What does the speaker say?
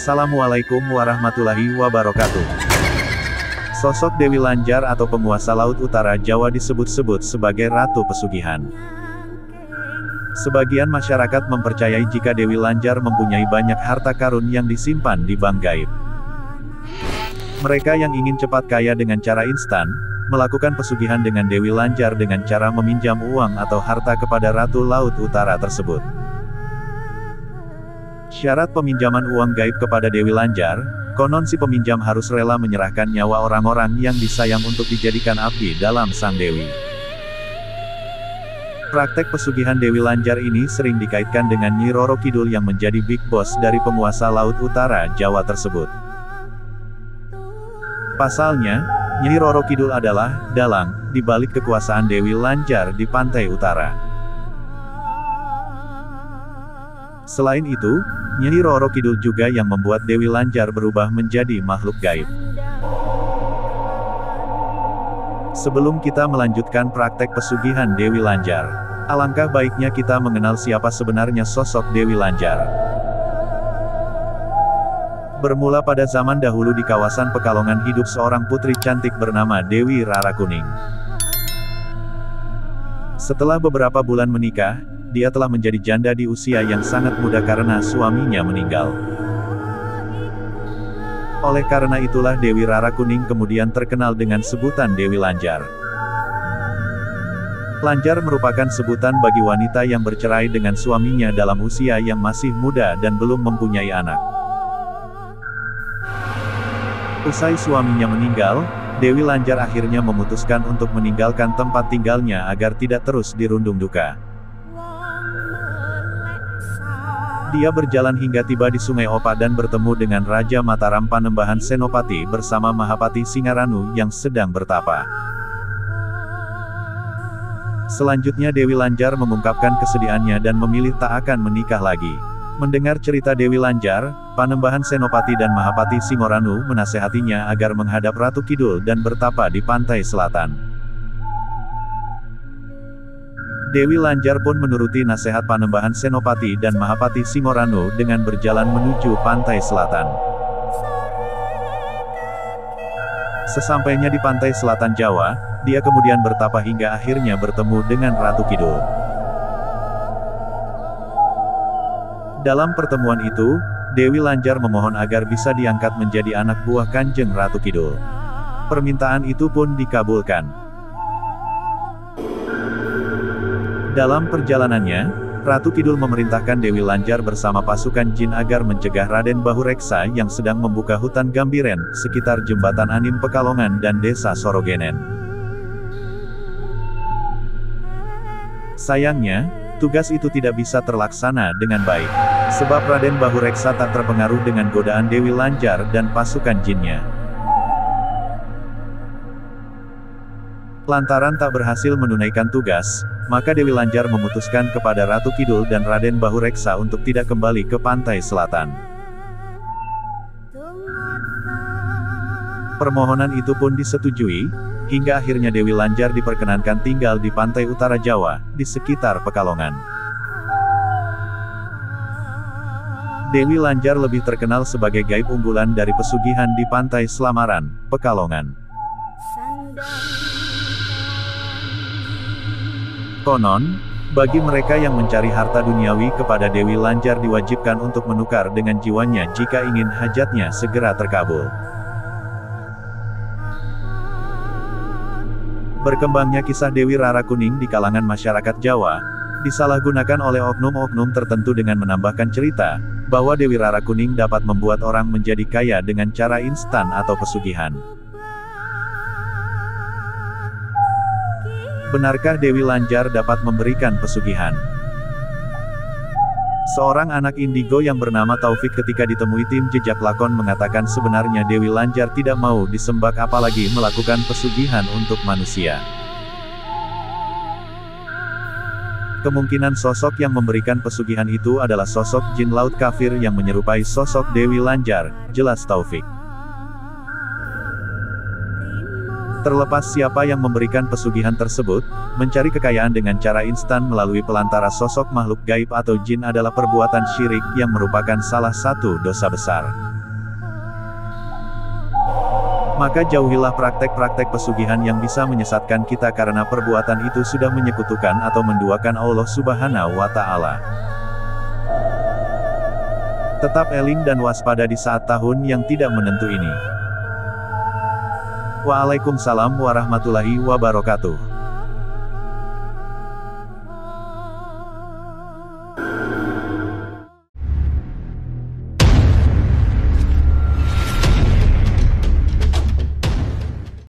Assalamualaikum warahmatullahi wabarakatuh. Sosok Dewi Lanjar atau penguasa Laut Utara Jawa disebut-sebut sebagai Ratu Pesugihan. Sebagian masyarakat mempercayai jika Dewi Lanjar mempunyai banyak harta karun yang disimpan di bank gaib. Mereka yang ingin cepat kaya dengan cara instan, melakukan pesugihan dengan Dewi Lanjar dengan cara meminjam uang atau harta kepada Ratu Laut Utara tersebut. Syarat peminjaman uang gaib kepada Dewi Lanjar, konon si peminjam harus rela menyerahkan nyawa orang-orang yang disayang untuk dijadikan abdi dalam sang Dewi. Praktek pesugihan Dewi Lanjar ini sering dikaitkan dengan Nyi Roro Kidul yang menjadi big boss dari penguasa Laut Utara Jawa tersebut. Pasalnya, Nyi Roro Kidul adalah dalang di balik kekuasaan Dewi Lanjar di pantai utara. Selain itu, Nyi Roro Kidul juga yang membuat Dewi Lanjar berubah menjadi makhluk gaib. Sebelum kita melanjutkan praktek pesugihan Dewi Lanjar, alangkah baiknya kita mengenal siapa sebenarnya sosok Dewi Lanjar. Bermula pada zaman dahulu di kawasan Pekalongan hidup seorang putri cantik bernama Dewi Rara Kuning. Setelah beberapa bulan menikah, dia telah menjadi janda di usia yang sangat muda karena suaminya meninggal. Oleh karena itulah Dewi Rara Kuning kemudian terkenal dengan sebutan Dewi Lanjar. Lanjar merupakan sebutan bagi wanita yang bercerai dengan suaminya dalam usia yang masih muda dan belum mempunyai anak. Usai suaminya meninggal, Dewi Lanjar akhirnya memutuskan untuk meninggalkan tempat tinggalnya agar tidak terus dirundung duka. Dia berjalan hingga tiba di Sungai Opa dan bertemu dengan Raja Mataram Panembahan Senopati bersama Mahapati Singaranu yang sedang bertapa. Selanjutnya Dewi Lanjar mengungkapkan kesedihannya dan memilih tak akan menikah lagi. Mendengar cerita Dewi Lanjar, Panembahan Senopati dan Mahapati Singoranu menasehatinya agar menghadap Ratu Kidul dan bertapa di pantai selatan. Dewi Lanjar pun menuruti nasihat Panembahan Senopati dan Mahapati Singoranu dengan berjalan menuju pantai selatan. Sesampainya di pantai selatan Jawa, dia kemudian bertapa hingga akhirnya bertemu dengan Ratu Kidul. Dalam pertemuan itu, Dewi Lanjar memohon agar bisa diangkat menjadi anak buah Kanjeng Ratu Kidul. Permintaan itu pun dikabulkan. Dalam perjalanannya, Ratu Kidul memerintahkan Dewi Lanjar bersama pasukan jin agar mencegah Raden Bahureksa yang sedang membuka hutan Gambiren, sekitar jembatan Anim Pekalongan dan desa Sorogenen. Sayangnya, tugas itu tidak bisa terlaksana dengan baik, sebab Raden Bahureksa tak terpengaruh dengan godaan Dewi Lanjar dan pasukan jinnya. Lantaran tak berhasil menunaikan tugas, maka Dewi Lanjar memutuskan kepada Ratu Kidul dan Raden Bahureksa untuk tidak kembali ke pantai selatan. Permohonan itu pun disetujui, hingga akhirnya Dewi Lanjar diperkenankan tinggal di pantai utara Jawa, di sekitar Pekalongan. Dewi Lanjar lebih terkenal sebagai gaib unggulan dari pesugihan di pantai Slamaran, Pekalongan. Konon, bagi mereka yang mencari harta duniawi kepada Dewi Lanjar diwajibkan untuk menukar dengan jiwanya jika ingin hajatnya segera terkabul. Berkembangnya kisah Dewi Rara Kuning di kalangan masyarakat Jawa, disalahgunakan oleh oknum-oknum tertentu dengan menambahkan cerita, bahwa Dewi Rara Kuning dapat membuat orang menjadi kaya dengan cara instan atau pesugihan. Benarkah Dewi Lanjar dapat memberikan pesugihan? Seorang anak indigo yang bernama Taufik ketika ditemui tim jejak lakon mengatakan sebenarnya Dewi Lanjar tidak mau disembah apalagi melakukan pesugihan untuk manusia. Kemungkinan sosok yang memberikan pesugihan itu adalah sosok jin laut kafir yang menyerupai sosok Dewi Lanjar, jelas Taufik. Terlepas siapa yang memberikan pesugihan tersebut, mencari kekayaan dengan cara instan melalui pelantara sosok makhluk gaib atau jin adalah perbuatan syirik yang merupakan salah satu dosa besar. Maka jauhilah praktek-praktek pesugihan yang bisa menyesatkan kita karena perbuatan itu sudah menyekutukan atau menduakan Allah Subhanahu wa Ta'ala. Tetap eling dan waspada di saat tahun yang tidak menentu ini. Waalaikumsalam warahmatullahi wabarakatuh.